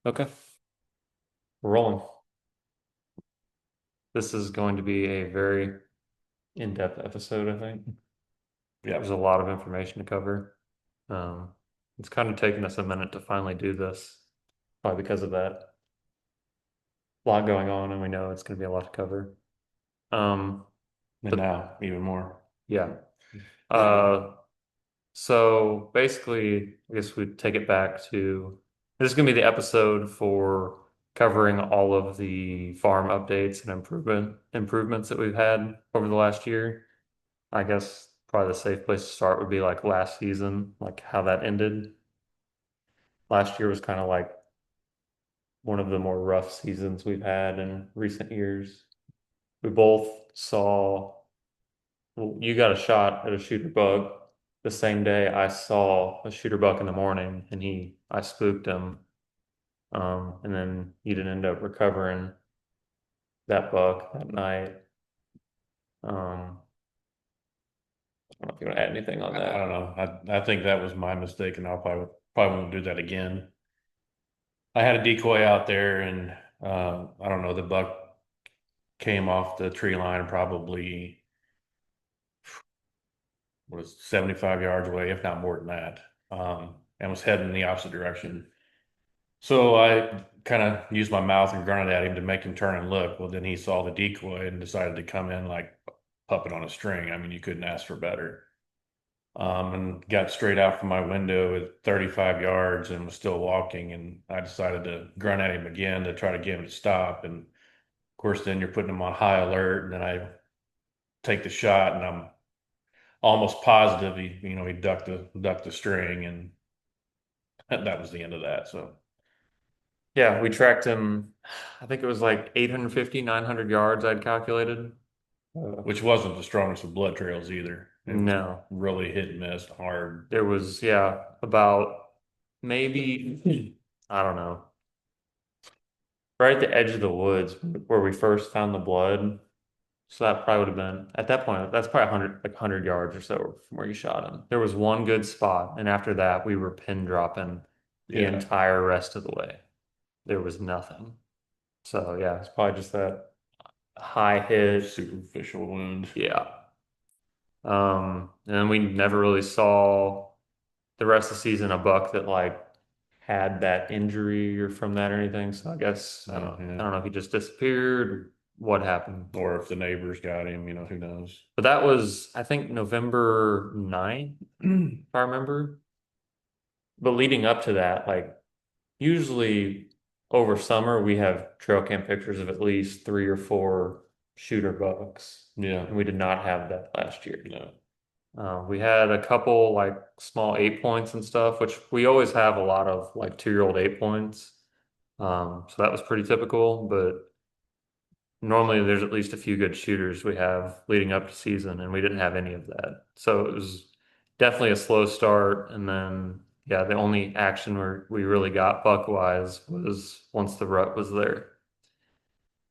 Okay, we're rolling. This is going to be a very in-depth episode, I think. Yeah. There's a lot of information to cover. Um, it's kind of taken us a minute to finally do this, probably because of that. A lot going on, and we know it's going to be a lot to cover. Um, And but now even more. yeah. Uh, so basically, I guess we take it back to this is going to be the episode for covering all of the farm updates and improvements that we've had over the last year. I guess probably the safe place to start would be like last season, like how that ended. Last year was kind of like one of the more rough seasons we've had in recent years. We both saw, well, you got a shot at a shooter bug the same day I saw a shooter buck in the morning, and I spooked him. And then you didn't end up recovering that buck that night. I don't know if you want to add anything on I don't that. know. I think that was my mistake, and I'll probably won't do that again. I had a decoy out there, and I don't know. The buck came off the tree line probably was 75 yards away, if not more than that, and was heading in the opposite direction. So I kind of used my mouth and grunted at him to make him turn and look. Well, then he saw the decoy and decided to come in like puppet on a string. I mean, you couldn't ask for better. And got straight out from my window at 35 yards and was still walking. And I decided to grunt at him again to try to get him to stop. And of course, then you're putting him on high alert. And then I take the shot, and I'm almost positive he ducked the string, and that was the end of that. So, Yeah, we tracked him. I think it was like 850, 900 yards I'd calculated. which wasn't the strongest of blood trails either. It was No, really hit and miss hard. there was, yeah, about maybe, I don't know, right at the edge of the woods where we first found the blood. So that probably would have been, at that point, that's probably 100, like 100 yards or so from where you shot him. There was one good spot. And after that, we were pin dropping the Yeah, entire rest of the way. There was nothing. So yeah, it's probably just that high hit. superficial wound. Yeah. And then we never really saw the rest of the season a buck that like had that injury or from that or anything. So I guess Yeah, I yeah. don't know if he just disappeared or what happened. Or if the neighbors got him, who knows? But that was, I think, November 9th, if I remember. But leading up to that, like usually over summer, we have trail cam pictures of at least three or four shooter bucks. Yeah, And we did not have that last year. no. We had a couple like small 8 points and stuff, which we always have a lot of like 2-year-old 8 points. So that was pretty typical, but normally there's at least a few good shooters we have leading up to season, and we didn't have any of that. So it was definitely a slow start. And then, yeah, the only action we really got buck wise was once the rut was there.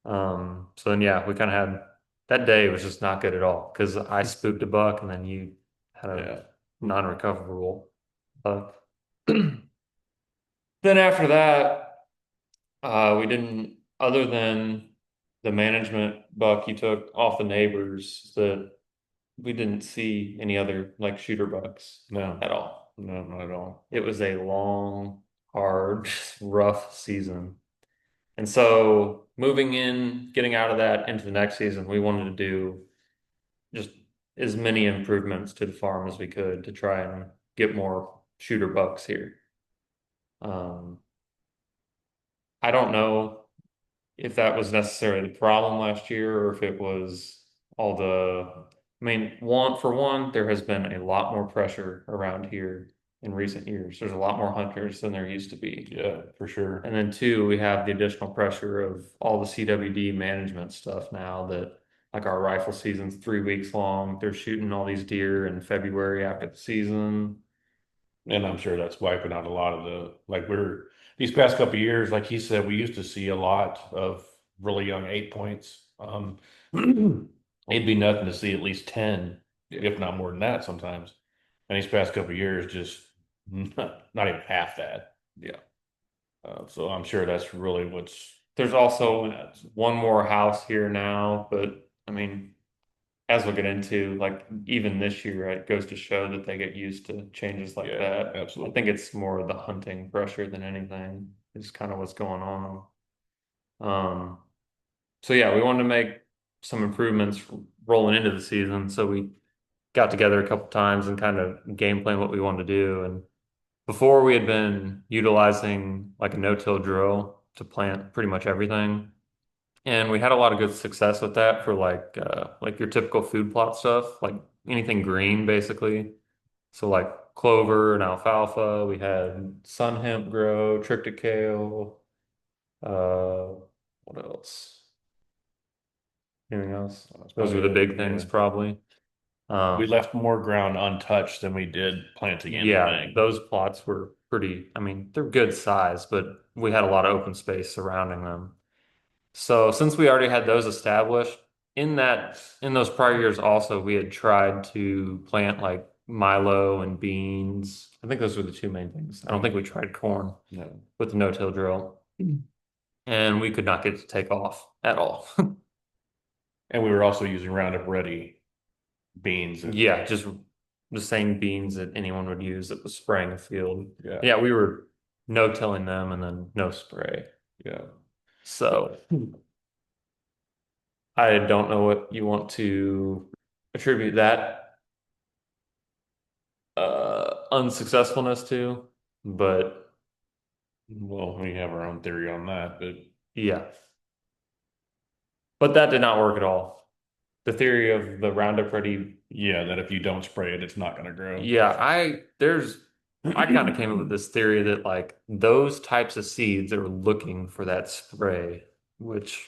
So then, yeah, we kind of had that day was just not good at all because I spooked a buck and then you had a Yeah. non-recoverable buck. Then after that, we didn't, other than the management buck you took off the neighbors, that we didn't see any other like shooter bucks No, at all. no, not at all. It was a long, hard, rough season. And so moving in, getting out of that into the next season, we wanted to do just as many improvements to the farm as we could to try and get more shooter bucks here. Um, I don't know if that was necessarily the problem last year or if it was all I mean, for one, there has been a lot more pressure around here in recent years. There's a lot more hunters than there used to be. Yeah, for sure. And then two, we have the additional pressure of all the CWD management stuff now that like our rifle season's 3 weeks long. They're shooting all these deer in February after the season. And I'm sure that's wiping out a lot of these past couple of years, like he said, we used to see a lot of really young 8 points. It'd be nothing to see at least 10, Yeah. if not more than that sometimes. And these past couple of years, just not even half that. Yeah. So I'm sure that's really what's There's doing also that. one more house here now, but I mean, as we'll get into, like even this year, it goes to show that they get used to changes like Yeah, that. I absolutely. think it's more the hunting pressure than anything. Is kind of what's going on. Um, so yeah, we wanted to make some improvements rolling into the season. So we got together a couple times and kind of game plan what we wanted to do. And before we had been utilizing like a no-till drill to plant pretty much everything. And we had a lot of good success with that for like your typical food plot stuff, like anything green basically. So like clover and alfalfa, we had sun hemp grow, triticale, what else? Anything else? That's Those were probably the it. big things Yeah. probably. We Um, left more ground untouched than we did planting yeah, anything. those plots were pretty, I mean, they're good size, but we had a lot of open space surrounding them. So since we already had those established, in those prior years also we had tried to plant like Milo and beans. I think those were the two main things. I don't think we tried corn No. with the no-till drill. And we could not get it to take off at all. And we were also using Roundup Ready beans that, Yeah, just the same beans that anyone would use that was spraying a field. yeah, Yeah, we were no-tilling them and then no spray. yeah. So I don't know what you want to attribute that unsuccessfulness to, but Well, we have our own theory on that, but yeah. But that did not work at all. The theory of the Roundup Ready, yeah, that if you don't spray it, it's not going to grow. yeah, I kind of came up with this theory that like those types of seeds are looking for that spray, which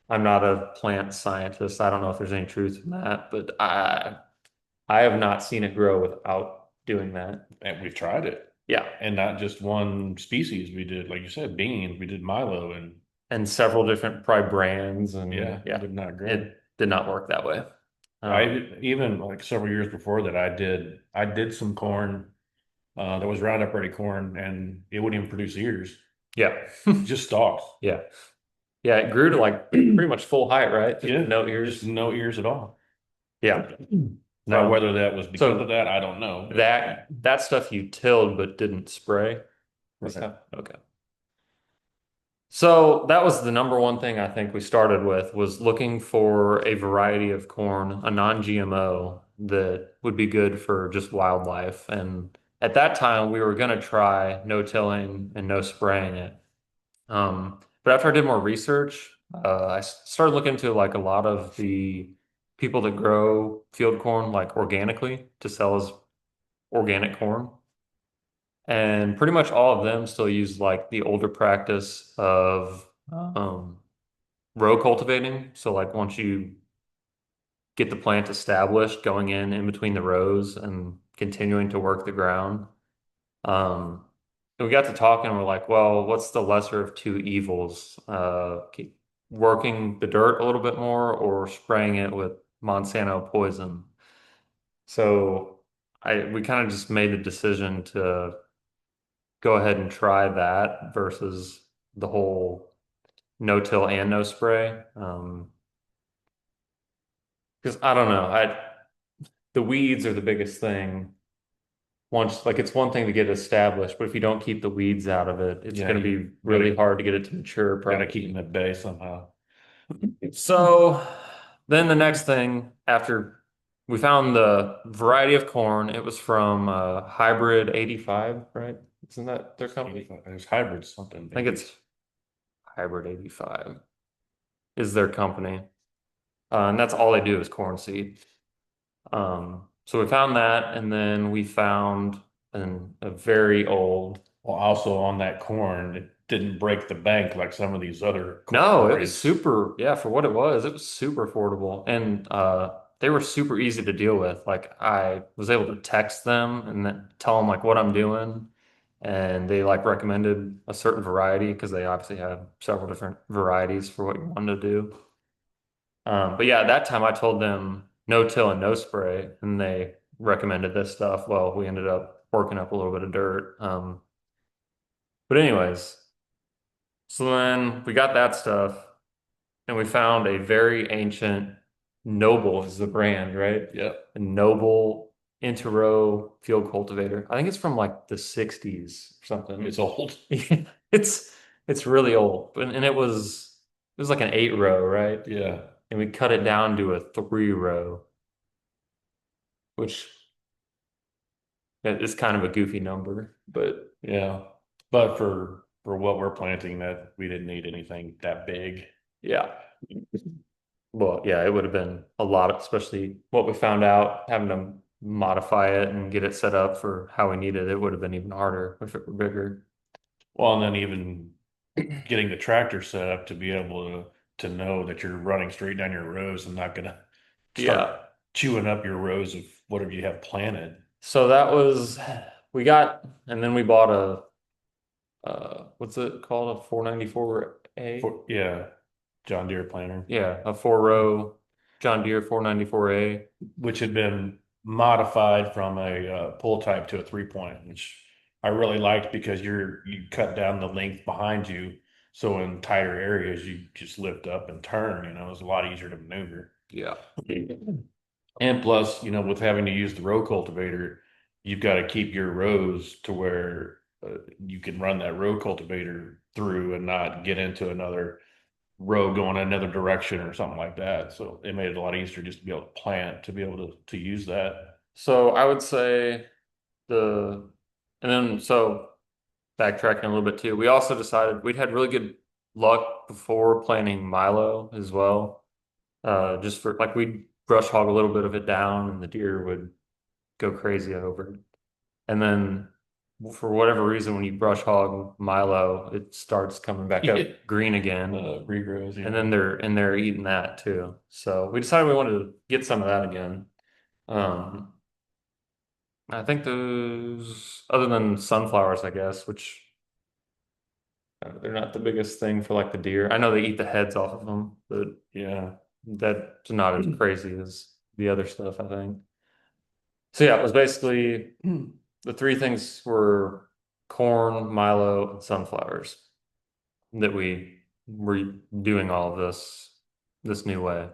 I'm not a plant scientist. I don't know if there's any truth in that, but I have not seen it grow without doing that. And we've tried it. Yeah. And not just one species. We did, like you said, beans, we did Milo, and And several different probably brands, and yeah, yeah, did not grow. it did not work that way. Um, I even like several years before that, I did some corn that was Roundup Ready corn, and it wouldn't even produce ears, yeah, just stalks. yeah, yeah. It grew to like pretty much full height, right? Just Yeah, no just ears. no ears at all. Yeah. Now, whether that was because of So that, I don't know. But that stuff you tilled but didn't spray. Is right. that okay? So that was the number one thing I think we started with was looking for a variety of corn, a non-GMO that would be good for just wildlife. And at that time, we were going to try no tilling and no spraying it. But after I did more research, started looking into like a lot of the people that grow field corn like organically to sell as organic corn. And pretty much all of them still use like the older practice of row cultivating. So like once you get the plant established, going in between the rows and continuing to work the ground. And we got to talking, we're like, well, what's the lesser of two evils? Keep working the dirt a little bit more or spraying it with Monsanto poison. So we kind of just made the decision to go ahead and try that versus the whole no till and no spray. Because I don't know, the weeds are the biggest thing. Once, like it's one thing to get established, but if you don't keep the weeds out of it, it's Yeah, going to you be really hard to get it to mature gotta keep them properly. at bay somehow. So then the next thing after we found the variety of corn, it was from Hybrid 85, right? Isn't that their company? There's hybrids, something I think maybe. it's Hybrid 85 is their company. And that's all they do is corn seed. So we found that, and then we found a very old. Well, also on that corn, it didn't break the bank like some of these other corn No, it was varieties. super, yeah, for what it was super affordable. And they were super easy to deal with. Like I was able to text them and then tell them like what I'm doing. And they like recommended a certain variety because they obviously have several different varieties for what you wanted to do. But yeah, at that time I told them no till and no spray, and they recommended this stuff. Well, we ended up working up a little bit of dirt. But anyways, so then we got that stuff and we found a very ancient Noble is the brand, right? Yeah, A Noble Interrow field cultivator. I think it's from like the 60s or something. it's old. It's it's really old. And it was like an 8 row, right? Yeah, And we cut it down to a 3 row, which is kind of a goofy number, but yeah. But for what we're planting, that we didn't need anything that big. yeah. Well, yeah, it would have been a lot, especially what we found out, having to modify it and get it set up for how we needed it, would have been even harder if it were bigger. Well, and then even getting the tractor set up to be able to know that you're running straight down your rows and not gonna start Yeah. chewing up your rows of whatever you have planted. So that was we got and then we bought a what's it called? A 494A? Yeah, John Deere planter, Yeah, a 4 row John Deere 494A. which had been modified from a pull type to a 3 point, which I really liked because you cut down the length behind you, so in tighter areas you just lift up and turn. It was a lot easier to maneuver. Yeah. And plus, with having to use the row cultivator, you've got to keep your rows to where you can run that row cultivator through and not get into another row going another direction or something like that. So it made it a lot easier just to be able to plant, to be able to use that. So I would say the and then so backtracking a little bit too, we also decided we'd had really good luck before planting Milo as well. Just for like we'd brush hog a little bit of it down and the deer would go crazy over it. And then for whatever reason, when you brush hog Milo, it starts coming back Yeah. up green again. Regrows, And yeah. then they're eating that too. So we decided we wanted to get some of that again. Um, I think those, other than sunflowers, I guess, which they're not the biggest thing for like the deer. I know they eat the heads off of them, but Yeah. that's not as crazy as the other stuff, I think. So yeah, it was basically the three things were corn, Milo, and sunflowers that we were doing all of this new way.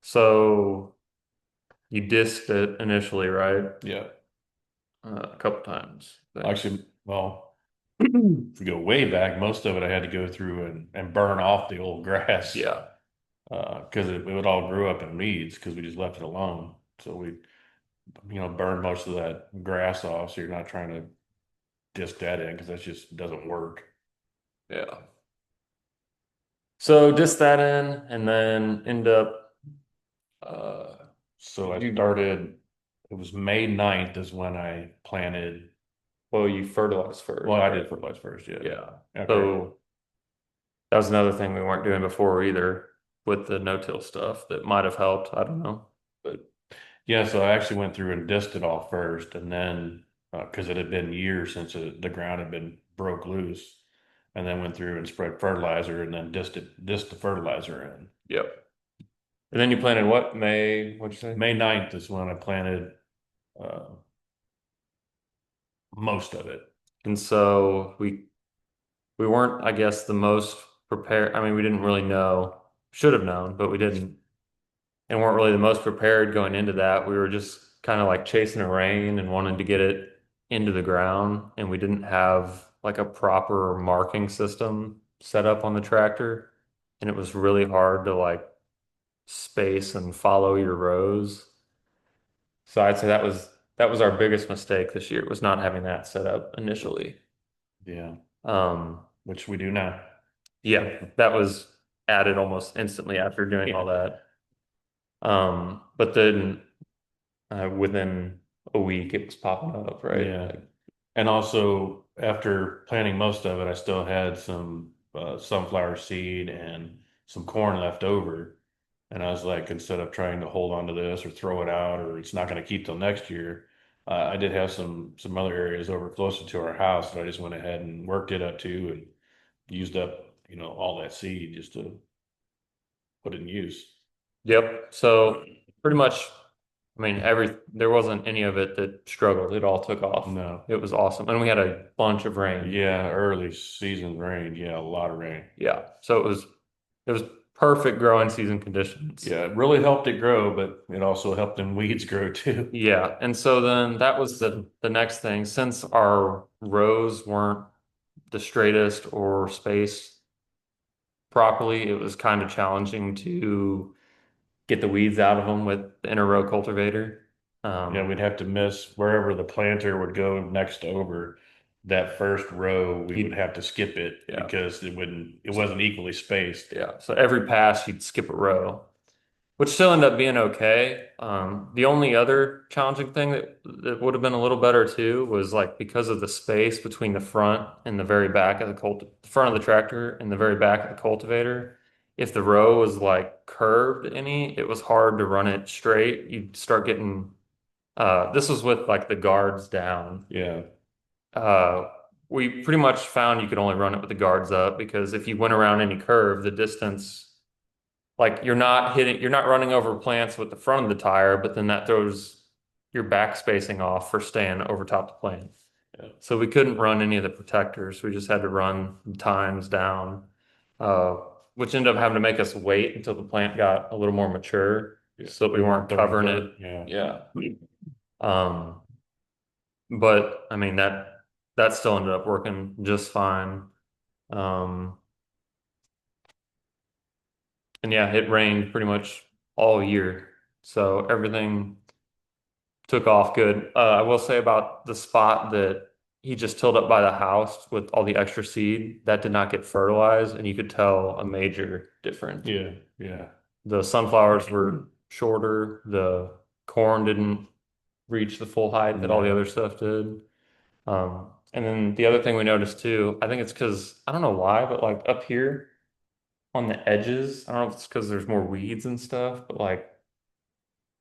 So you disked it initially, right? Yeah. A couple times, I think. Actually, well, if we go way back, most of it I had to go through and burn off the old grass Yeah. because it would all grew up in weeds because we just left it alone. So we, burn most of that grass off. So you're not trying to disc that in because that just doesn't work. Yeah. So disk that in and then end up uh So I you started, it was May 9th is when I planted. well you fertilize first, Well, I right? did fertilize first, yeah. Yeah. After, So that was another thing we weren't doing before either with the no-till stuff that might have helped. I don't know. But yeah, so I actually went through and dissed it all first, and then because it had been years since the ground had been broke loose, and then went through and spread fertilizer, and then dissed the fertilizer in. yep. And then you planted what? May, what'd you say? May 9th is when I planted uh, most of it. And so we weren't, I guess, the most prepared. I mean, we didn't really know, should have known, but we didn't, and weren't really the most prepared going into that. We were just kind of like chasing a rain and wanted to get it into the ground, and we didn't have like a proper marking system set up on the tractor, and it was really hard to like space and follow your rows. So I'd say that was our biggest mistake this year was not having that set up initially. Yeah, Um, which we do now. yeah, that was added almost instantly after doing all Yeah. that. But then within a week it was popping up, right? Yeah. Like, And also, after planting most of it, I still had some sunflower seed and some corn left over. And I was like, instead of trying to hold on to this or throw it out or it's not going to keep till next year, I did have some other areas over closer to our house that I just went ahead and worked it up to and used up, all that seed just to put it in use. yep. So pretty much I mean, there wasn't any of it that struggled. It all took off. No. It was awesome. And we had a bunch of rain. Yeah, early season rain. Yeah, a lot of rain. Yeah. So it was perfect growing season conditions. Yeah, it really helped it grow, but it also helped them weeds grow too. Yeah. And so then that was the next thing. Since our rows weren't the straightest or spaced properly, it was kind of challenging to get the weeds out of them with the inner row cultivator. Yeah, Um, we'd have to miss wherever the planter would go next over that first row, we would he, have to skip it yeah. because it wasn't equally spaced. Yeah. So every pass you'd skip a row, which still ended up being okay. The only other challenging thing that would have been a little better too was like because of the space between the front and the very back of the front of the tractor and the very back of the cultivator. If the row was like curved any, it was hard to run it straight. You'd start getting this was with like the guards down. Yeah. Uh, we pretty much found you could only run it with the guards up because if you went around any curve, the distance like you're not running over plants with the front of the tire, but then that throws your back spacing off for staying over top the plant. Yeah. So we couldn't run any of the protectors. We just had to run the tines down, uh, which ended up having to make us wait until the plant got a little more mature Yeah. so that we weren't Throwing covering it. dirt. Yeah. Yeah. Um, but I mean that still ended up working just fine. Um, and yeah, it rained pretty much all year. So everything took off good. I will say about the spot that he just tilled up by the house with all the extra seed, that did not get fertilized, and you could tell a major difference. Yeah. Yeah. The sunflowers were shorter, the corn didn't reach the full height that all the No. other stuff did. And then the other thing we noticed too, I think it's because I don't know why, but like up here on the edges, I don't know if it's because there's more weeds and stuff, but like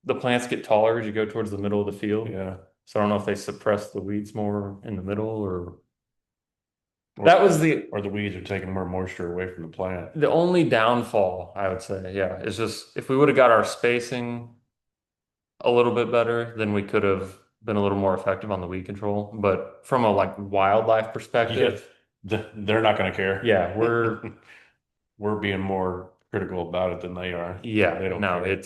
the plants get taller as you go towards the middle of the field. Yeah. So I don't know if they suppress the weeds more in the middle or Or, that was the or the weeds are taking more moisture away from the plant. the only downfall, I would say. Yeah, is just if we would have got our spacing a little bit better, then we could have been a little more effective on the weed control. But from a like wildlife Yeah. perspective, They're not going to care. yeah, We're being more critical about it than they are. yeah, They don't no, care.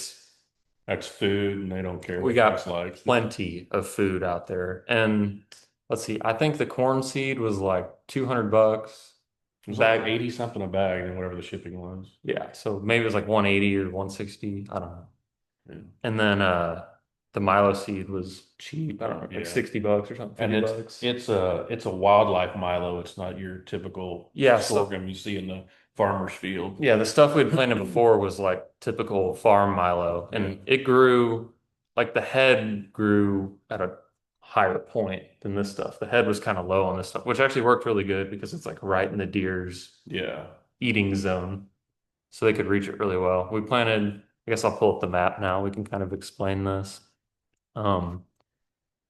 That's food, and they don't care we what it tastes got like. plenty of food out there. And let's see, I think the corn seed was like 200 bucks It was like bag. 80 something a bag, and whatever the shipping was. Yeah, so maybe it was like 180 or 160. I don't know. Yeah. And then the Milo seed was cheap. I don't know, like Yeah. 60 bucks or something, And 50 bucks. it's a wildlife Milo. It's not your typical Yeah, so sorghum you see in the farmer's field. yeah, the stuff we'd planted before was like typical farm Milo, Yeah. and it grew like the head grew at a higher point than this stuff. The head was kind of low on this stuff, which actually worked really good because it's like right in the deer's Yeah. eating zone. So they could reach it really well. We planted, I guess I'll pull up the map now. We can kind of explain this. Um,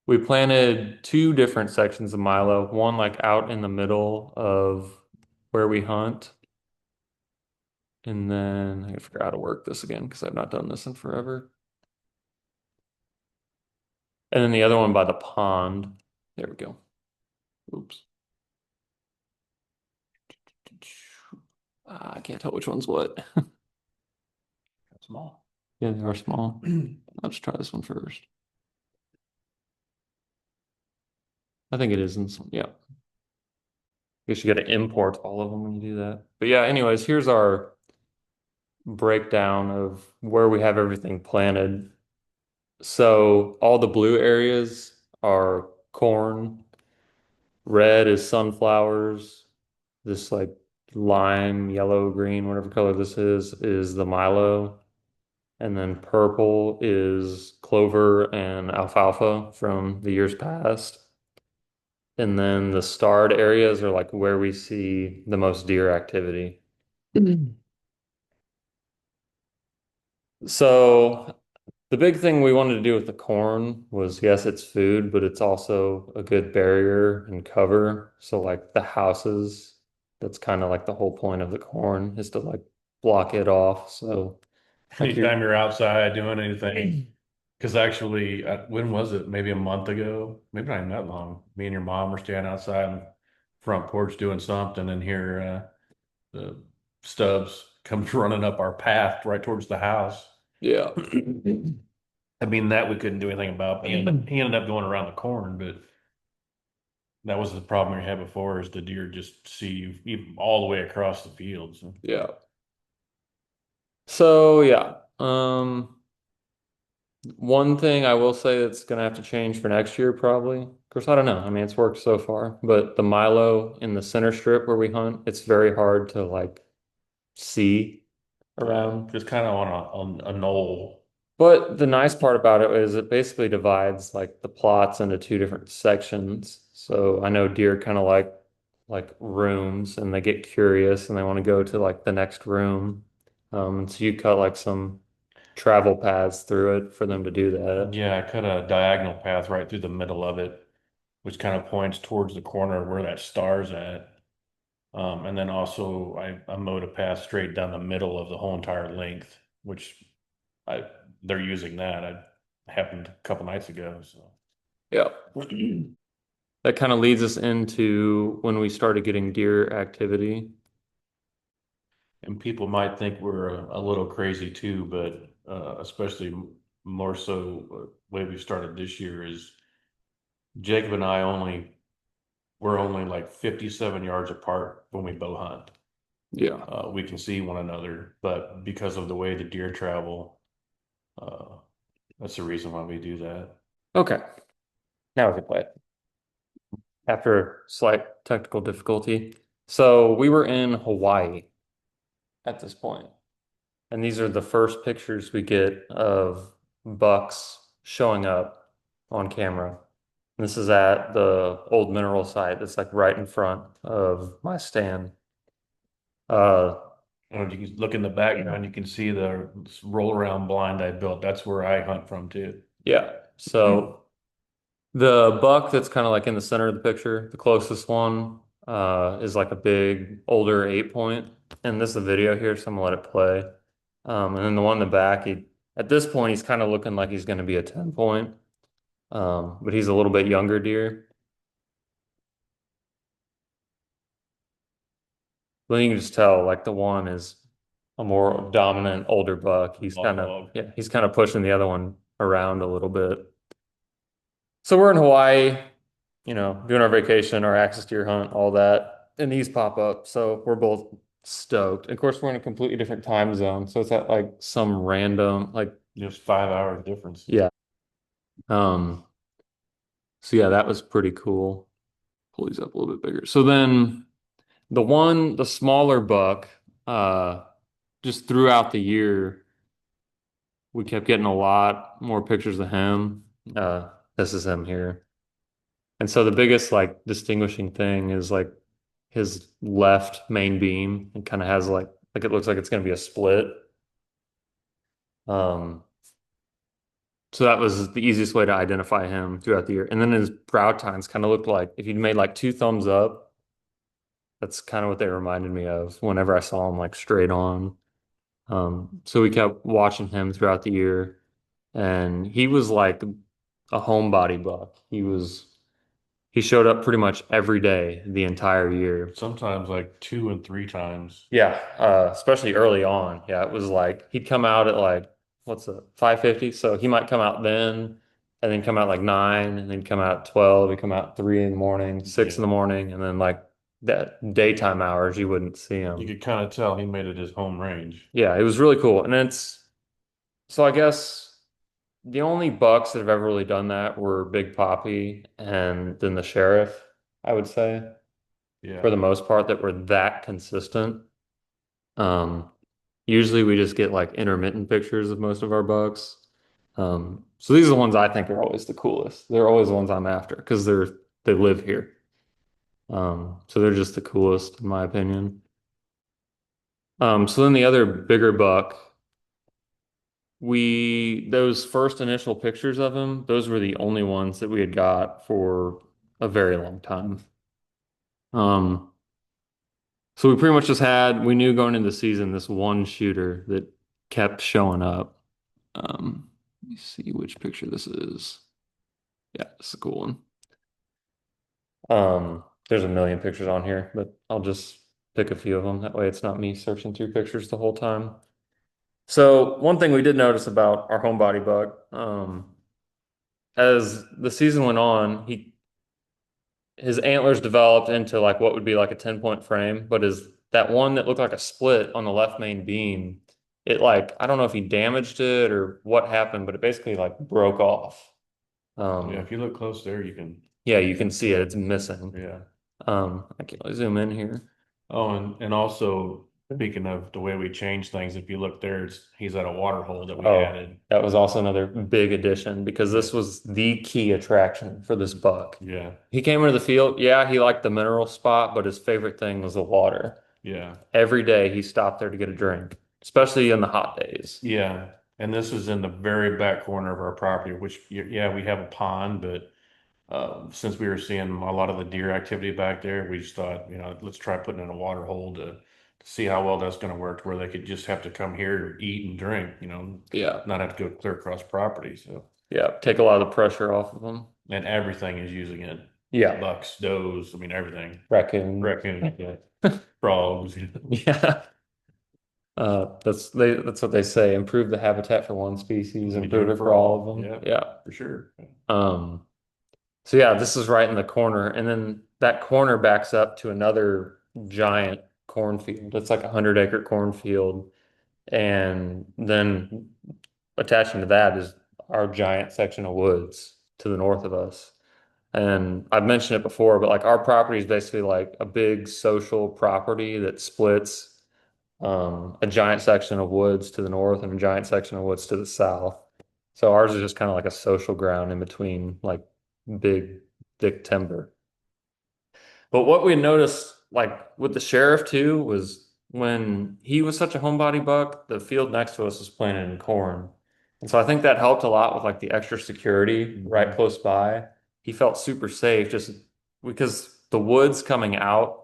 we planted two different sections of Milo, one like out in the middle of where we hunt. And then I gotta figure out how to work this again because I've not done this in forever. And then the other one by the pond. There we go. Oops. I can't tell which one's what. Small. Yeah, they are small. Let's try this one first. I think it is in some, yeah. Guess you got to import all of them when you do that. But yeah, anyways, here's our breakdown of where we have everything planted. So all the blue areas are corn, red is sunflowers, this like lime, yellow, green, whatever color this is the Milo. And then purple is clover and alfalfa from the years past. And then the starred areas are like where we see the most deer activity. Mhm. So the big thing we wanted to do with the corn was yes, it's food, but it's also a good barrier and cover. So like the houses, that's kind of like the whole point of the corn is to like block it off. So like you're Anytime you're outside doing anything, Because actually, when was it? Maybe a month ago? Maybe not even that long. Me and your mom were standing outside on the front porch doing something, and here the Stubbs comes running up our path right towards the house. Yeah. I mean, that we couldn't do anything about. He ended up going around the corn, but that was the problem we had before is the deer just see you even all the way across the field. So. Yeah. So yeah. One thing I will say that's gonna have to change for next year, probably. Of course, I don't know. I mean, it's worked so far, but the Milo in the center strip where we hunt, it's very hard to like see Yeah, around. just kind of on a knoll. But the nice part about it is it basically divides like the plots into two different sections. So I know deer kind of like rooms and they get curious and they want to go to like the next room. And so you cut like some travel paths through it for them to do that. Yeah, I cut a diagonal path right through the middle of it, which kind of points towards the corner where that star's at. And then also I mowed a path straight down the middle of the whole entire length, which I they're using that. I happened a couple nights ago, so. Yeah. That kind of leads us into when we started getting deer activity. And people might think we're a little crazy too, but especially more so way we started this year is Jacob and I we're only like 57 yards apart when we bow hunt. Yeah. We can see one another, but because of the way the deer travel, uh, that's the reason why we do that. Okay. Now we can play it after slight technical difficulty. So we were in Hawaii at this point. And these are the first pictures we get of bucks showing up on camera. And this is at the old mineral site that's like right in front of my stand. Uh, And you can look in the background, you can see the roll around blind I built. That's where I hunt from too. yeah. So the buck that's kind of like in the center of the picture, the closest one, is like a big older 8 point. And this is a video here, so I'm gonna let it play. And then the one in the back, at this point he's kind of looking like he's gonna be a 10 point. But he's a little bit younger deer. But you can just tell like the one is a more dominant older buck. Log log. He's kind of pushing the other one around a little bit. So we're in Hawaii, doing our vacation, our axis deer hunt, all that, and these pop up. So we're both stoked. Of course, we're in a completely different time zone, so it's at like some random, like, Just 5 hours difference. yeah. Um, so yeah, that was pretty cool. Pull these up a little bit bigger. So then the smaller buck, uh, just throughout the year, we kept getting a lot more pictures of him. This is him here. And so the biggest like distinguishing thing is like his left main beam. It kind of has like it looks like it's going to be a split. Um, so that was the easiest way to identify him throughout the year. And then his brow tines kind of looked like if you'd made like two thumbs up, that's kind of what they reminded me of whenever I saw him like straight on. So we kept watching him throughout the year, and he was like a homebody buck. He showed up pretty much every day the entire year. Sometimes like 2 and 3 times. Yeah, especially early on. Yeah, it was like he'd come out at like what's it, 5:50. So he might come out then, and then come out like 9, and then come out at 12. He'd come out 3 in the morning, 6 in the Yeah. morning, and then like that daytime hours you wouldn't see You him. could kind of tell he made it his home range. Yeah, it was really cool. And it's so I guess the only bucks that have ever really done that were Big Poppy and then the Sheriff, I would say, for Yeah. the most part, that were that consistent. Um, Usually we just get like intermittent pictures of most of our bucks. So these are the ones I think are always the coolest. They're always the ones I'm after because they live here. So they're just the coolest in my opinion. So then the other bigger buck, those first initial pictures of him, those were the only ones that we had got for a very long time. Um, so we pretty much we knew going into the season this one shooter that kept showing up. Um, Let me see which picture this is. Yeah, this is a cool one. There's a million pictures on here, but I'll just pick a few of them. That way it's not me searching through pictures the whole time. So one thing we did notice about our homebody buck, as the season went on, his antlers developed into like what would be like a 10-point frame, but his that one that looked like a split on the left main beam, it like I don't know if he damaged it or what happened, but it basically like broke off. Yeah, Um, if you look close there, you can. yeah, you can see it, it's missing. Yeah. I can't really zoom in here. Oh, and also speaking of the way we change things, if you look there, he's at a water hole that we Oh, added. that was also another big addition because Yeah. this was the key attraction for this buck. Yeah. He came into the field, yeah, he liked the mineral spot, but his favorite thing was the water. Yeah. Every day he stopped there to get a drink, especially in the hot days. Yeah. And this is in the very back corner of our property, which, yeah, we have a pond, but since we were seeing a lot of the deer activity back there, we just thought, let's try putting in a water hole to see how well that's going to work, to where they could just have to come here, eat and drink, Yeah. not have to go clear across property. So, Yeah. Take a lot of the pressure off of them. and everything is using it. Yeah. Bucks, does, I mean, everything. Raccoon. Raccoons, yeah, frogs. Yeah. That's what they say. Improve the habitat for one species, We do improve it it for for all of all. them. Yeah, Yeah. for sure. Um, so yeah, this is right in the corner, and then that corner backs up to another giant cornfield. It's like 100-acre cornfield, and then attaching to that is our giant section of woods to the north of us. And I've mentioned it before, but like our property is basically like a big social property that splits a giant section of woods to the north and a giant section of woods to the south. So ours is just kind of like a social ground in between like big, thick timber. But what we noticed, like with the sheriff too, was when he was such a homebody buck, the field next to us was planted in corn. And so I think that helped a lot with like the extra security right Hmm. close by. He felt super safe just because the woods coming out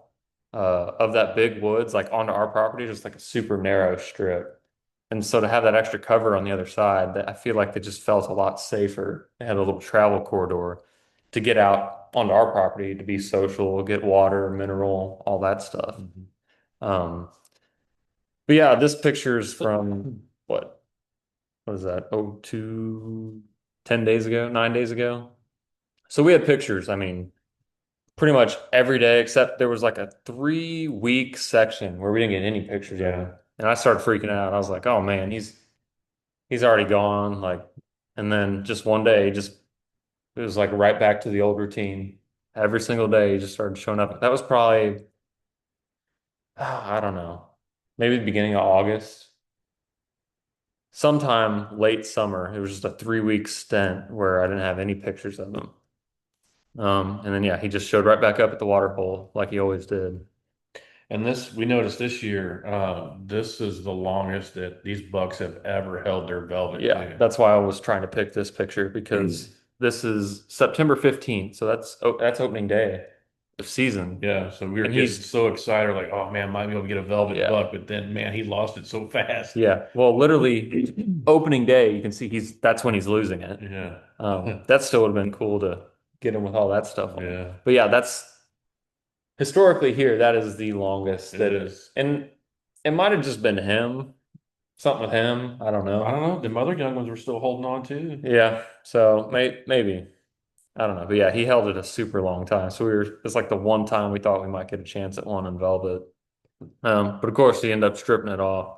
of that big woods, like onto our property, just like a super narrow strip. And so to have that extra cover on the other side, that I feel like they just felt a lot safer. They had a little travel corridor to get out onto our property to be social, get water, mineral, all that stuff. Hmm. Um, but yeah, this picture's from what is that? Oh, 10 days ago, 9 days ago. So we had pictures, I mean, pretty much every day, except there was like a 3 week section where we didn't get any pictures of him. Yeah. And I started freaking out. I was like, oh man, he's already gone. Like, and then just one day, just it was like right back to the old routine. Every single day, he just started showing up. That was probably, I don't know, maybe the beginning of August, sometime late summer. It was just a 3 week stint where I didn't have any pictures of him. And then yeah, he just showed right back up at the water hole like he always did. And we noticed this year, this is the longest that these bucks have ever held their velvet Yeah, too. that's why I was trying to pick this picture because this is September 15th, so that's opening day of season. Yeah, so we were And getting he's so excited, like, oh man, might be able to get a velvet yeah. buck, but then man, he lost it so fast. Yeah. Well, literally opening day, you can see that's when he's losing it. Yeah. That still would have been cool to get him with all that stuff on. Yeah, But yeah, that's historically here, that is the longest it that is. and it might have just been him, something with him. I don't I don't know. know. The other young ones were still holding on too. Yeah. So maybe. I don't know. But yeah, he held it a super long time. So it's like the one time we thought we might get a chance at one in velvet. But of course he ended up stripping it off.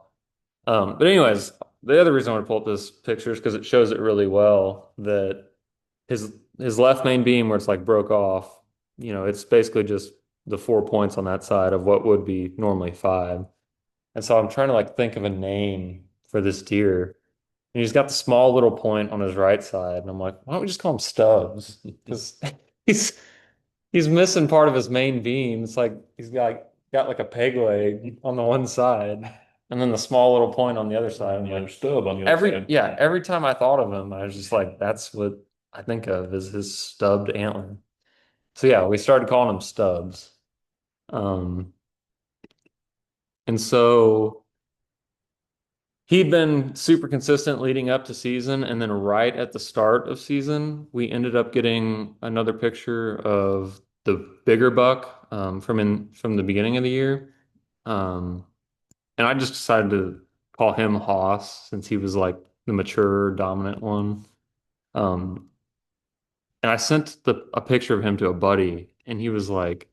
But anyways, the other reason I want to pull up this picture is because it shows it really well that his left main beam where it's like broke off, it's basically just the 4 points on that side of what would be normally five. And so I'm trying to like think of a name for this deer. And he's got the small little point on his right side. And I'm like, why don't we just call him Stubbs? Because he's he's missing part of his main beam. It's like he's got like a peg leg on the one side, and then the small little point on the other side. And I'm the other like, stub on the other side. every time I thought of him, I was just like, that's what I think of is his stubbed antler. So yeah, we started calling him Stubbs. Um, and so He'd been super consistent leading up to season, and then right at the start of season, we ended up getting another picture of the bigger buck from the beginning of the year. Um, and I just decided to call him Hoss since he was like the mature, dominant one. Um, and I sent a picture of him to a buddy, and he was like,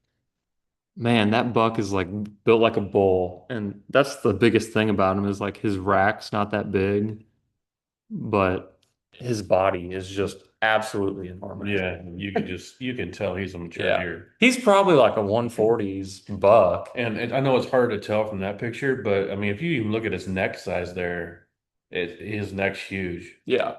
"Man, that buck is like built like a bull." And that's the biggest thing about him is like his rack's not that big, but his body is just absolutely enormous. Yeah, you can tell he's a mature Yeah. deer. He's probably like a 140s buck. I know it's hard to tell from that picture, but I mean, if you even look at his neck size there, his neck's huge. Yeah.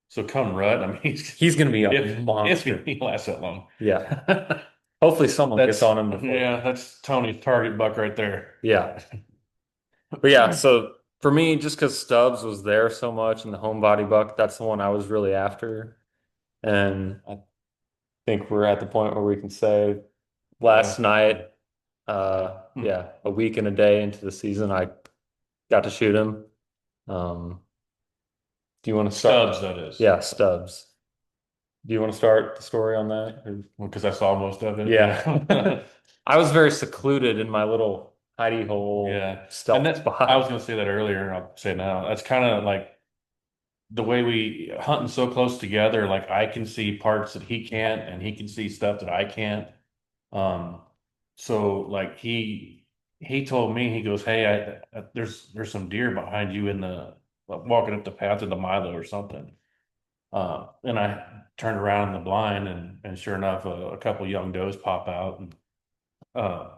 So come rut, I mean, He's going to be a if monster. he lasts that long, Yeah. Hopefully someone gets that's on him before. yeah, that's Tony's target buck right there. Yeah. But yeah, so for me, just because Stubbs was there so much and the homebody buck, that's the one I was really after. And I think we're at the point where we can say last Yeah. night, Hmm. yeah, a week and a day into the season, I got to shoot him. Um, do you want to start? Stubbs, that is. Yeah, Stubbs. Do you want to start the story on that? Because I saw most of it. Yeah. Yeah. I was very secluded in my little hidey hole Yeah. And stealth that I was spot. going to say that earlier, and I'll say now. That's kind of like the way we hunting so close together. Like I can see parts that he can't, and he can see stuff that I can't. Um, so like he told me, he goes, "Hey, there's some deer behind you in the walking up the path of the Milo or something." And I turned around in the blind, and sure enough, a couple young does pop out, and uh,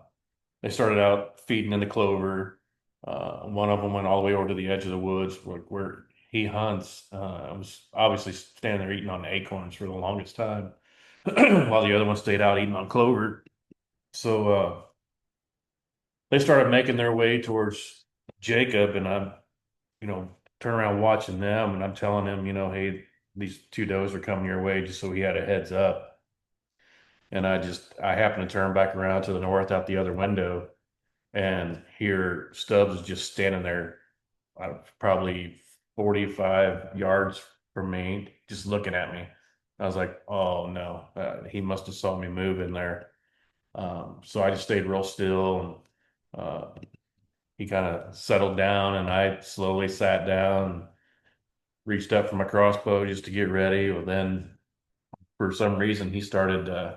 they started out feeding in the clover. One of them went all the way over to the edge of the woods where he hunts. I was obviously standing there eating on acorns for the longest time, while the other one stayed out eating on clover. So they started making their way towards Jacob, and I'm, turn around watching them, and I'm telling him, hey, these two does are coming your way, just so he had a heads up. And I happened to turn back around to the north out the other window, and here Stubbs is just standing there, probably 45 yards from me, just looking at me. I was like, oh no, he must have saw me move in there. So I just stayed real still, and he kind of settled down, and I slowly sat down, reached up for my crossbow just to get ready. Well, then for some reason he started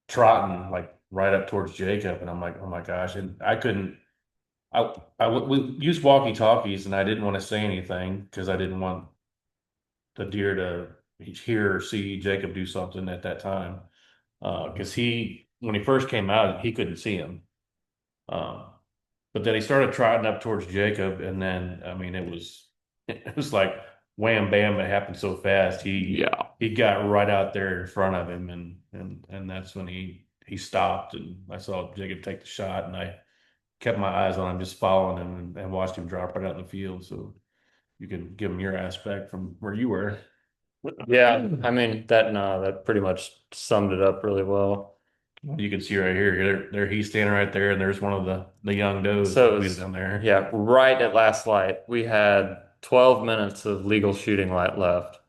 trotting like right up towards Jacob, and I'm like, oh my gosh, and I couldn't. We used walkie-talkies, and I didn't want to say anything because I didn't want the deer to hear or see Jacob do something at that time. Because when he first came out, he couldn't see him. Um, but then he started trotting up towards Jacob, and then I mean, it was like wham bam. It happened so fast. Yeah. He got right out there in front of him, and that's when he stopped, and I saw Jacob take the shot, and I kept my eyes on him, just following him, and watched him drop right out in the field. So you can give him your aspect from where you were. Yeah. I mean, that pretty much summed it up really well. You can see right here, there he's standing right there, and there's one of the young does So it leading was, down there. yeah, right at last light, we had 12 minutes of legal shooting light left.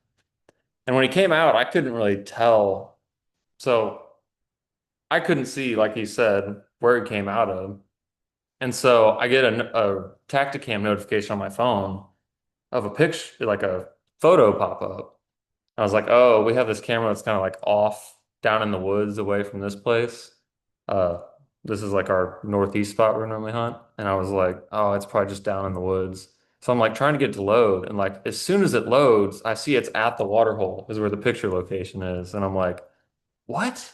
And when he came out, I couldn't really tell. So I couldn't see, like he said, where he came out of. And so I get a Tacticam notification on my phone of a picture, like a photo pop up. I was like, oh, we have this camera that's kind of like off down in the woods away from this place. Uh, this is like our northeast spot we normally hunt. And I was like, oh, it's probably just down in the woods. So I'm like trying to get it to load. And like as soon as it loads, I see it's at the water hole is where the picture location is. And I'm like, what?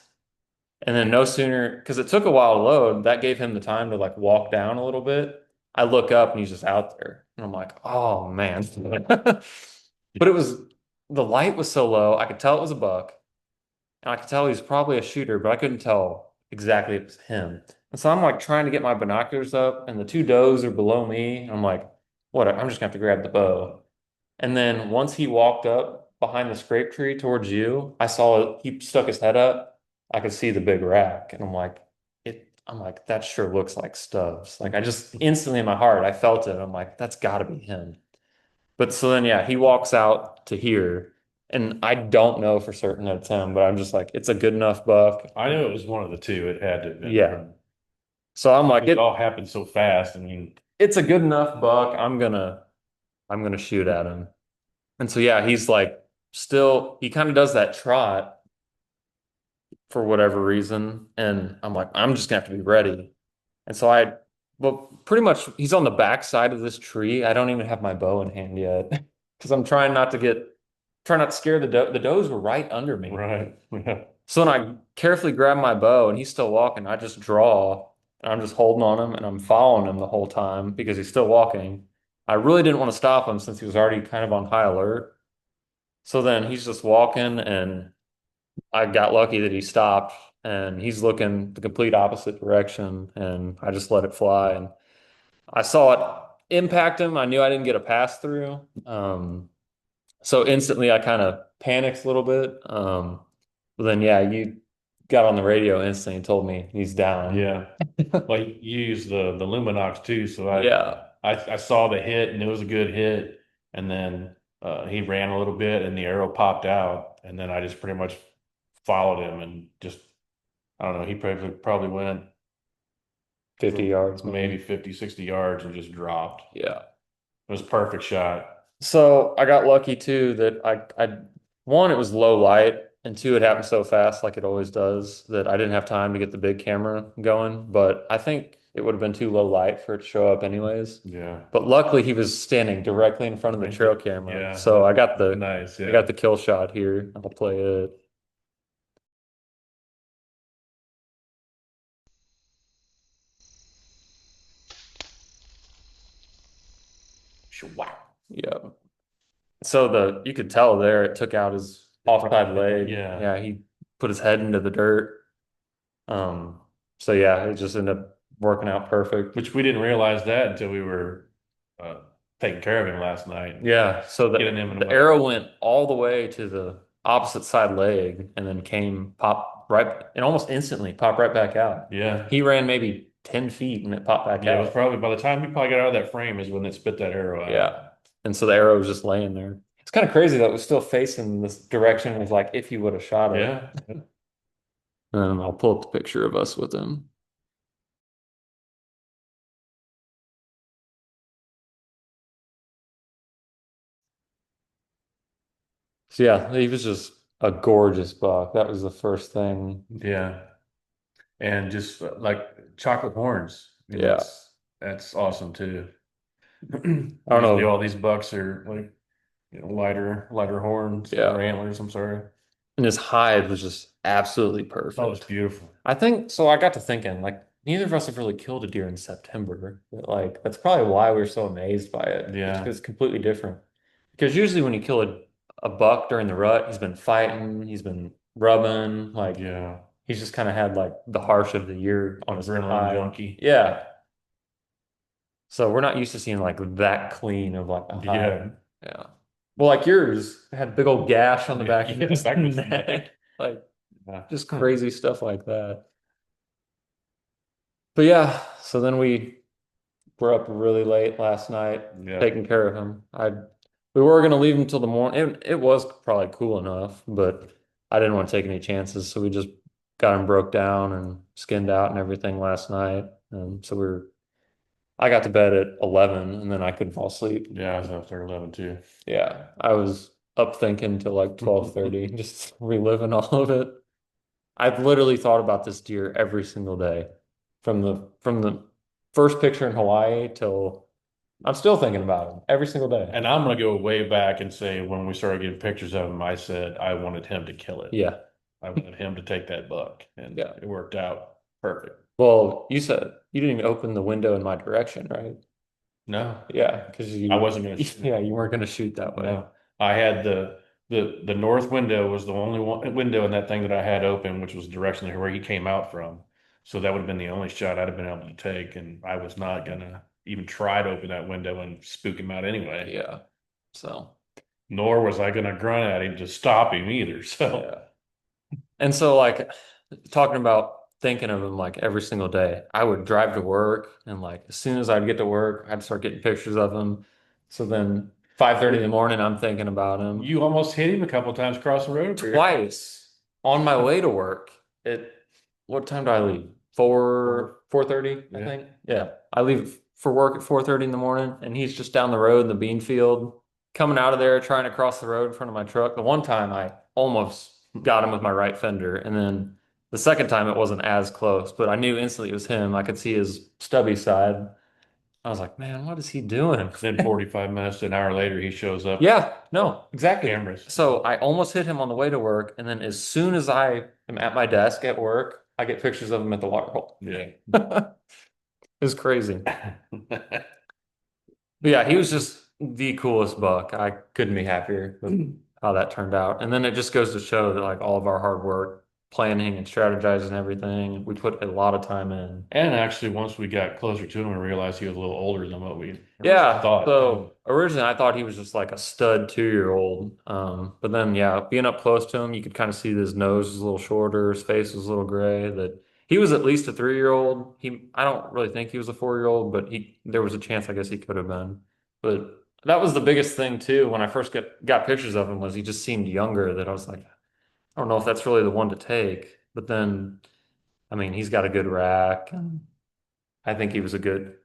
And then no sooner, because it took a while to load, that gave him the time to like walk down a little bit. I look up and he's just out there. And I'm like, oh man. But it was the light was so low, I could tell it was a buck. And I could tell he was probably a shooter, but I couldn't tell exactly it was him. And so I'm like trying to get my binoculars up, and the two does are below me. And I'm like, what? I'm just gonna have to grab the bow. And then once he walked up behind the scrape tree towards you, I saw he stuck his head up. I could see the big rack, and I'm like, that sure looks like Stubbs. Like I just instantly in my heart, I felt it. I'm like, that's got to be him. But so then, yeah, he walks out to here, and I don't know for certain that it's him, but I'm just like, it's a good enough buck. I knew it was one of the two. It had to have been Yeah. him. So I'm like, It all happened so fast. I mean, it's a good enough buck. I'm gonna shoot at him. And so yeah, he's like still he kind of does that trot for whatever reason. And I'm like, I'm just gonna have to be ready. And so well, pretty much he's on the back side of this tree. I don't even have my bow in hand yet because I'm trying not to scare the doe. The does were right under me. right. Yeah. So when I carefully grab my bow and he's still walking, I just draw and I'm just holding on him and I'm following him the whole time because he's still walking. I really didn't want to stop him since he was already kind of on high alert. So then he's just walking and I got lucky that he stopped and he's looking the complete opposite direction and I just let it fly and I saw it impact him. I knew I didn't get a pass through. So instantly I kind of panicked a little bit. But then yeah, you got on the radio instantly and told me he's down. Yeah. Like you use the Luminox too. So Yeah, I saw the hit and it was a good hit. And then he ran a little bit and the arrow popped out. And then I just pretty much followed him and just, I don't know, he probably went 50 yards maybe maybe. 50, 60 yards and just dropped. Yeah. It was a perfect shot. So I got lucky too that I one, it was low light, and two, it happened so fast, like it always does, that I didn't have time to get the big camera going. But I think it would have been too low light for it to show up anyways. Yeah. But luckily, he was standing directly in front of the trail camera, Yeah. so Nice. I Yeah. got the kill shot here. I'll play it. Wow. Yeah. So you could tell there it took out his offside leg. Yeah. Yeah, he put his head into the dirt. Um, so yeah, it just ended up working out perfect. Which we didn't realize that until we were uh, taking care of him last night, Yeah, so getting him in the what. arrow went all the way to the opposite side leg and then came pop right and almost instantly popped right back out. Yeah. He ran maybe 10 feet and it popped back Yeah. It was out. probably by the time we probably got out of that frame is when it spit that arrow out. Yeah. And so the arrow was just laying there. It's kind of crazy that it was still facing this direction of like if he would have shot it. Yeah. And I'll pull up the picture of us with him. So yeah, he was just a gorgeous buck. That was the first thing. Yeah. And just like chocolate horns. I mean, Yeah. that's awesome too. I don't Usually all know. these bucks are like, lighter horns or Yeah. antlers, I'm sorry. And his hide was just absolutely Oh, it's perfect. beautiful. I think so. I got to thinking, like, neither of us have really killed a deer in September. But, like, that's probably why we are so amazed by it. It's Yeah. because it's completely different. Because usually when you kill a buck during the rut, he's been fighting, he's been rubbing, like, Yeah. he's just kind of had like the harsh of the year on his Adrenaline hide. junkie. Yeah. So we're not used to seeing like that clean of like a Yeah. hide. Yeah. Well, like yours had a big old gash on the back of Yeah, his back of his neck. neck. Like Yeah. just crazy stuff like that. But yeah, so then we were up really late last night Yeah. taking care of him. We were gonna leave him till the morning. It was probably cool enough, but I didn't want to take any chances, so we just got him broke down and skinned out and everything last night. And so I got to bed at 11 and then I couldn't fall asleep. Yeah, I was up there 11 too. Yeah, I was up thinking till like 12:30, just reliving all of it. I've literally thought about this deer every single day from the first picture in Hawaii till I'm still thinking about him every single day. And I'm gonna go way back and say when we started getting pictures of him, I said I wanted him to kill it. Yeah. I wanted him to take that buck, and Yeah. it worked out perfect. Well, you said you didn't even open the window in my direction, right? No, Yeah, because I wasn't gonna shoot yeah, it. you weren't going to shoot that way. No, I had the north window was the only one window in that thing that I had open, which was the direction where he came out from. So that would have been the only shot I'd have been able to take, and I was not gonna even try to open that window and spook him out anyway. Yeah. So, Nor was I gonna grunt at him to stop him either. So yeah. And so like talking about thinking of him like every single day, I would drive to work and like as soon as I'd get to work, I'd start getting pictures of him. So then 5:30 in the morning, I'm thinking about him. You almost hit him a couple times across the road here. Twice on my way to work. It what time do I leave? Or 4:30, I yeah, think. Yeah. I leave for work at 4:30 in the morning and he's just down the road in the bean field, coming out of there trying to cross the road in front of my truck. The one time I almost got him with my right fender, and then the second time it wasn't as close, but I knew instantly it was him. I could see his stubby side. I was like, man, what is he doing? then 45 minutes to an hour later, he shows up. Yeah, no, exactly. Cameras. So I almost hit him on the way to work, and then as soon as I am at my desk at work, I get pictures of him at the water hole. Yeah. It's crazy. But yeah, he was just the coolest buck. I couldn't be happier with how that turned out. And then it just goes to show that like all of our hard work, planning and strategizing and everything, we put a lot of time in. And actually, once we got closer to him, we realized he was a little older than what we originally Yeah, thought. so originally I thought he was just like a stud 2-year-old. But then yeah, being up close to him, you could kind of see that his nose was a little shorter, his face was a little gray, that he was at least a 3-year-old. I don't really think he was a 4-year-old, but there was a chance I guess he could have been. But that was the biggest thing too when I first got pictures of him was he just seemed younger, that I was like, I don't know if that's really the one to take. But then I mean, he's got a good rack and I think he was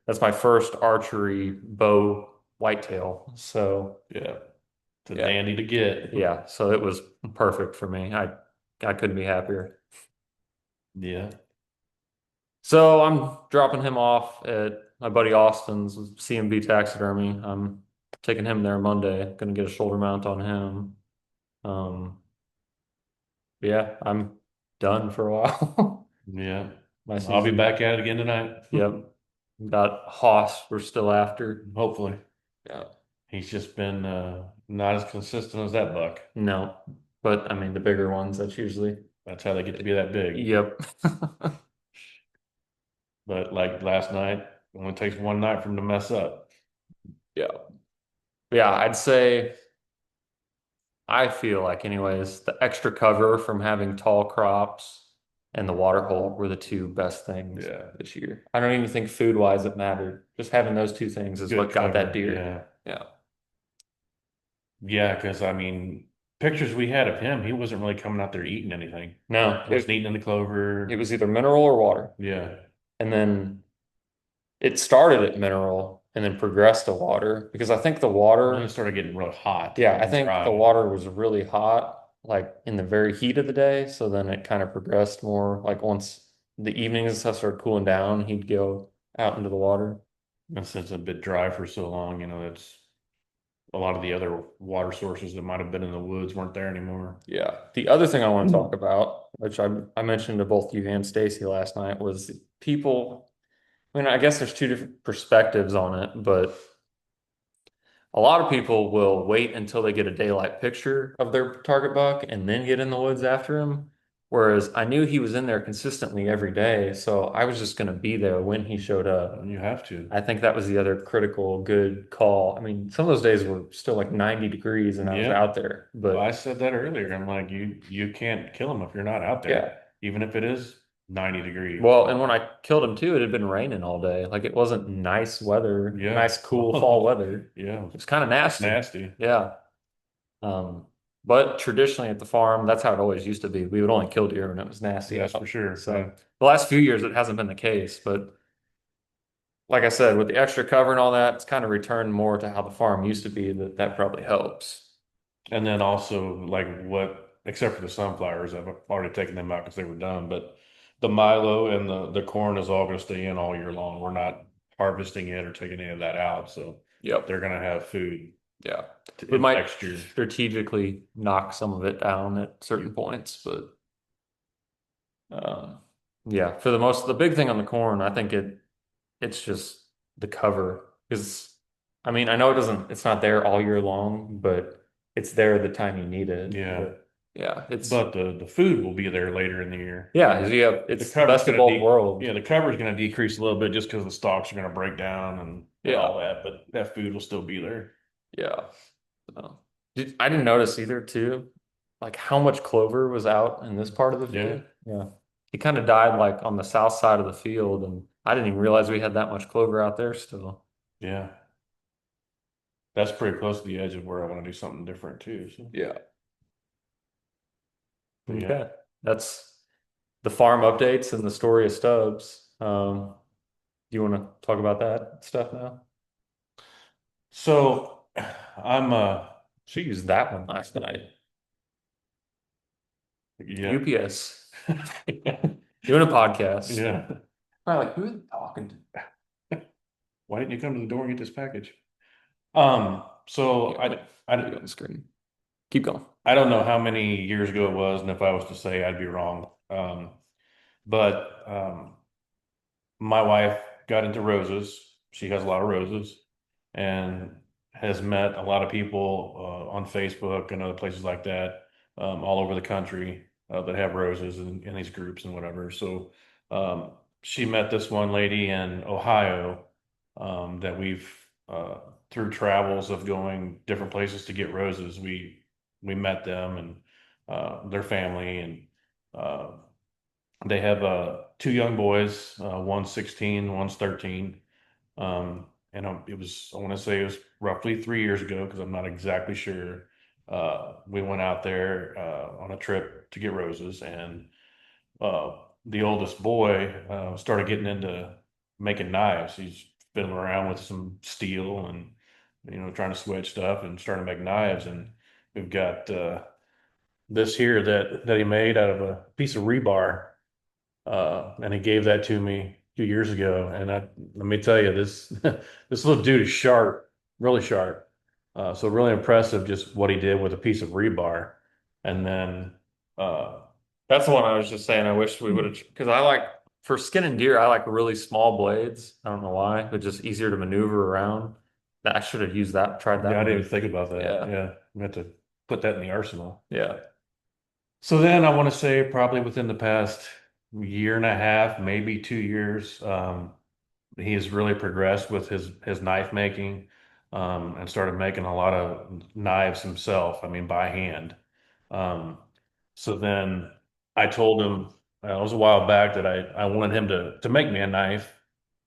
that's my first archery bow whitetail. So Yeah. It's a yeah, dandy to get. yeah. So it was perfect for me. I couldn't be happier. Yeah. So I'm dropping him off at my buddy Austin's CMB taxidermy. I'm taking him there Monday. Gonna get a shoulder mount on him. Um, yeah, I'm done for a while. Yeah. My I'll be season. back at it again tonight. Yep. Got Hoss we're still after. Hopefully. Yeah. He's just been not as consistent as that buck. No, but I mean the bigger ones, that's usually. That's how they get to be that big. Yep. But like last night, it only takes one night for him to mess up. Yeah. Yeah, I'd say I feel like anyways, the extra cover from having tall crops and the water hole were the two best things Yeah. this year. I don't even think food wise it mattered. Just having those two things is Good what got that cover. deer. Yeah. Yeah. Yeah, because I mean, pictures we had of him, he wasn't really coming out there eating anything. No, Wasn't eating in the it clover. was either mineral or water. Yeah. And then it started at mineral and then progressed to water because I think the Then it water. started getting real hot Yeah, I and think the dry. water was really hot, like in the very heat of the day. So then it kind of progressed more. Like once the evenings and stuff started cooling down, he'd go out into the water. And since it's been dry for so long, it's a lot of the other water sources that might have been in the woods weren't there anymore. Yeah. The other thing I want to talk about, which I mentioned to both you and Stacy last night, was people. I mean, I guess there's two different perspectives on it, but a lot of people will wait until they get a daylight picture of their target buck and then get in the woods after him. Whereas I knew he was in there consistently every day, so I was just going to be there when he showed up. You have to. I think that was the other critical good call. I mean, some of those days were still like 90 degrees and I was Yeah. out there, Well, I but said that earlier. I'm like, you can't kill him if you're not out yeah. there, even if it is 90 degrees. Well, and when I killed him too, it had been raining all day. Like it wasn't nice weather, Yeah. nice cool fall weather. Yeah. It was kind of That's nasty. nasty. Yeah. Um, but traditionally at the farm, that's how it always used to be. We would only kill deer when it was nasty That's for out. sure. Yeah. So the last few years, it hasn't been the case. But like I said, with the extra cover and all that, it's kind of returned more to how the farm used to be. That probably helps. And then also like except for the sunflowers, I've already taken them out because they were done, but the milo and the corn is all going to stay in all year long. We're not harvesting it or taking any of that out. So Yep. they're going to have food Yeah. We in might next year. strategically knock some of it down at certain points, but um, yeah, the big thing on the corn, I think it's just the cover. Because I mean, I know it's not there all year long, but it's there the time you need it. Yeah. But yeah, But the food will be there later in the year. yeah, 'cause The it's the cover's best of going to both worlds. yeah, the cover's going to decrease a little bit just because the stalks are going to break down and Yeah, all that, but that food will still be there. yeah. So, I didn't notice either too, like how much clover was out in this part of the Yeah. field. Yeah. He kind of died like on the south side of the field, and I didn't even realize we had that much clover out there still. Yeah. that's pretty close to the edge of where I want to do something different too. So, Yeah. yeah. Okay. That's the farm updates and the story of Stubbs. Do you want to talk about that stuff now? So I'm She used that one last night. yeah. UPS. Doing a podcast. Yeah. Probably like, who are they talking to? Why didn't you come to the door and get this package? Yeah, So let me put it on the screen. Keep going. I don't know how many years ago it was, and if I was to say, I'd be wrong. But my wife got into roses. She has a lot of roses and has met a lot of people on Facebook and other places like that, all over the country that have roses in these groups and whatever. So um, she met this one lady in Ohio that we've through travels of going different places to get roses. We met them and their family and. Uh, they have two young boys, one's 16, one's 13. And it was, I want to say it was roughly 3 years ago because I'm not exactly sure. We went out there on a trip to get roses, and the oldest boy started getting into making knives. He's fiddling around with some steel and, trying to switch stuff and starting to make knives. And we've got this here that he made out of a piece of rebar and he gave that to me a few years ago. And let me tell you, this this little dude is sharp, really sharp. So really impressive, just what he did with a piece of rebar. And then, uh, That's the one I was just saying. I wish we would have, because I like, for skin and deer, I like really small blades. I don't know why, but just easier to maneuver around. I should have used that, tried yeah, that I one. didn't even think about that. Yeah. Yeah, we have to put that in the arsenal. Yeah. So then I want to say probably within the past year and a half, maybe 2 years, he has really progressed with his knife making, and started making a lot of knives himself. I mean, by hand. Um, so then I told him it was a while back that I wanted him to make me a knife,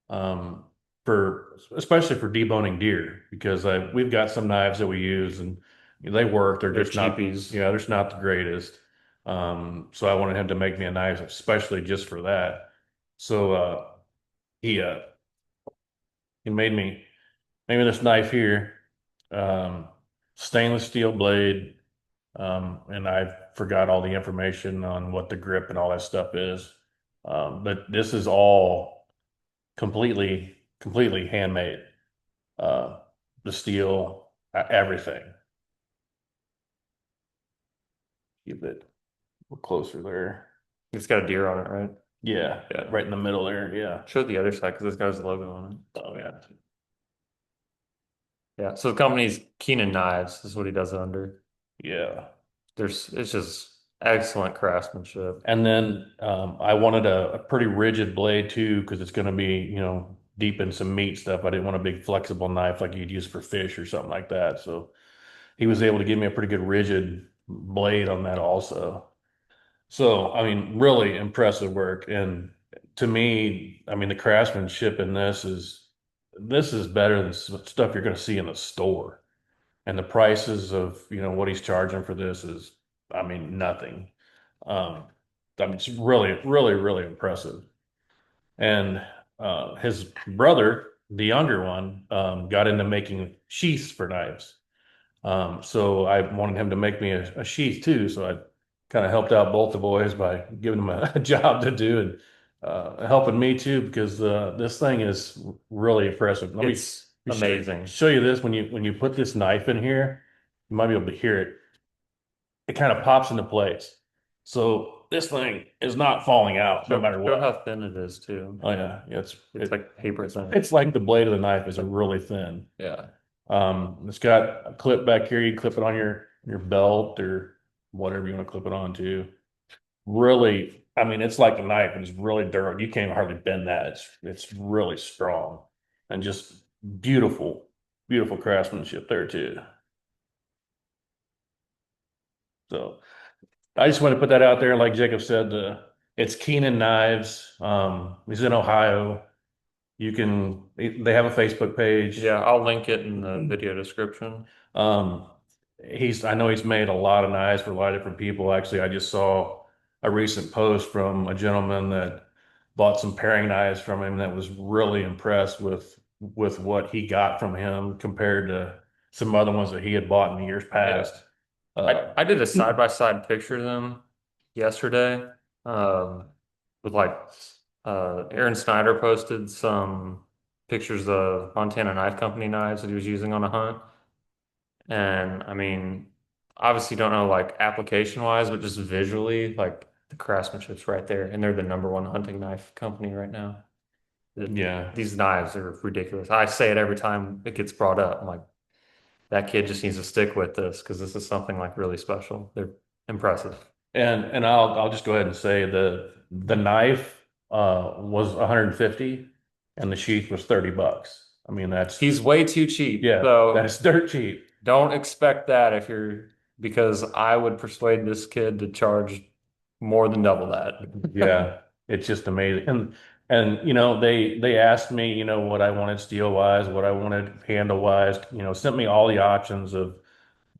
um, for especially for deboning deer because we've got some knives that we use and they work. They're They're just not, cheapies. yeah, they're just not the greatest. So I wanted him to make me a knife especially just for that. So he uh, he made me this knife here, um, stainless steel blade, and I forgot all the information on what the grip and all that stuff is. But this is all completely handmade. Uh, the steel, everything. Keep it closer there. It's got a deer on it, right? Yeah, Yeah. right in the middle there. Yeah. Show the other side because this guy's logo on it. Oh yeah. Yeah. So the company's Keanen Knives is what he does it under. Yeah. It's just excellent craftsmanship. And then I wanted a pretty rigid blade too, because it's going to be, deep in some meat stuff. I didn't want a big flexible knife like you'd use for fish or something like that. So he was able to give me a pretty good rigid blade on that also. So, I mean, really impressive work. And to me, I mean, the craftsmanship in this is better than stuff you're going to see in the store. And the prices of, what he's charging for this is, I mean, nothing. Um, I mean, it's really impressive. And his brother, the younger one, got into making sheaths for knives. So I wanted him to make me a sheath too. So I kind of helped out both the boys by giving them a job to do and helping me too because this thing is really impressive. It's Let me amazing. show you this when you put this knife in here, you might be able to hear it. It kind of pops into place. So this thing is not falling out no matter Show what. how thin it is too. Oh yeah, yeah, It's like paper thin. it's like the blade of the knife is really thin. Yeah. It's got a clip back here. You clip it on your belt or whatever you want to clip it on to. Really, I mean, it's like a knife and it's really durable. You can't hardly bend that. It's really strong and just beautiful, beautiful craftsmanship there too. So I just want to put that out there. Like Jacob said, it's Keanen Knives. He's in Ohio. You can, they have a Facebook page. Yeah, I'll link it in the video description. Um, I know he's made a lot of knives for a lot of different people. Actually, I just saw a recent post from a gentleman that bought some paring knives from him that was really impressed with what he got from him compared to some other ones that he had bought in the years Yeah. past. I did a side-by-side picture of them yesterday. Um, with like Aaron Snyder posted some pictures of Montana Knife Company knives that he was using on a hunt. And I mean, obviously don't know like application wise, but just visually, like the craftsmanship's right there. And they're the number one hunting knife company right now. Yeah. These knives are ridiculous. I say it every time it gets brought up. I'm like, that kid just needs to stick with this because this is something like really special. They're impressive. And I'll just go ahead and say the knife was 150 and the sheath was 30 bucks. I mean, that's He's way too cheap. yeah, So that's dirt cheap. don't expect that if you're, because I would persuade this kid to charge more than double that. Yeah, it's just amazing. And they asked me, what I wanted steel wise, what I wanted handle wise, sent me all the options of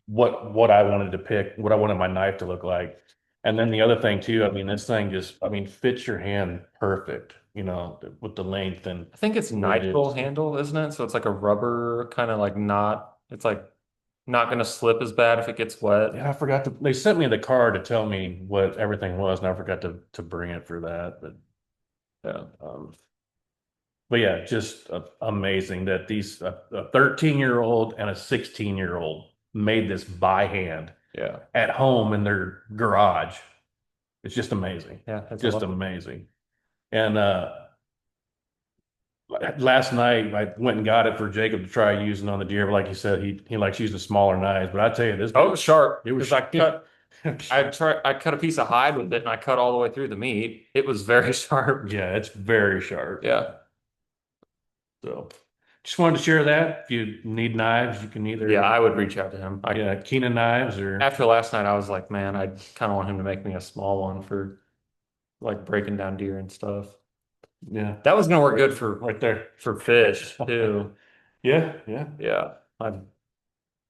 what I wanted to pick, what I wanted my knife to look like. And then the other thing too, I mean, this thing just, I mean, fits your hand perfect, with the length and I think it's the way it nitrile is. handle, isn't it? So it's like a rubber kind of like not, it's like not going to slip as bad if it gets wet. Yeah, I forgot to, they sent me the card to tell me what everything was, and I forgot to bring it for that. Yeah. Um, but yeah, just amazing that a 13-year-old and a 16-year-old made this by hand Yeah. at home in their garage. It's just amazing. Yeah. It's a Just lot. amazing. And last night I went and got it for Jacob to try using on the deer. But like you said, he likes using smaller knives. But I tell you, this Oh, it was sharp it was because I cut a piece of hide with it and I cut all the way through the meat. It was very sharp. yeah, it's very sharp. Yeah. So just wanted to share that. If you need knives, you can Yeah. either I would reach out to him. yeah, Keanen knives or After last night, I was like, man, I kind of want him to make me a small one for like breaking down deer and stuff. yeah, That was gonna work good right there. for fish too. Yeah, yeah. Yeah, I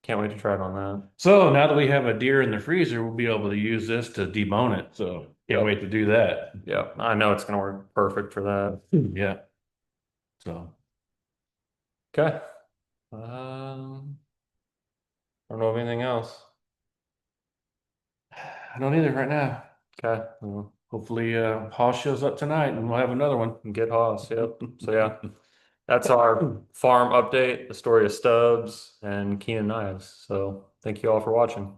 can't wait to try it on that. So now that we have a deer in the freezer, we'll be able to use this to debone it. So can't Yep. wait to do that. Yeah, I know it's gonna work perfect for that. Yeah. So Okay. Um, I don't know of anything else. I don't either right now. Okay. Well, Hopefully, Paul shows up tonight and we'll have another one. get Haas. Yep. So yeah, that's our farm update, the story of Stubbs and Keenan Knives. So thank you all for watching.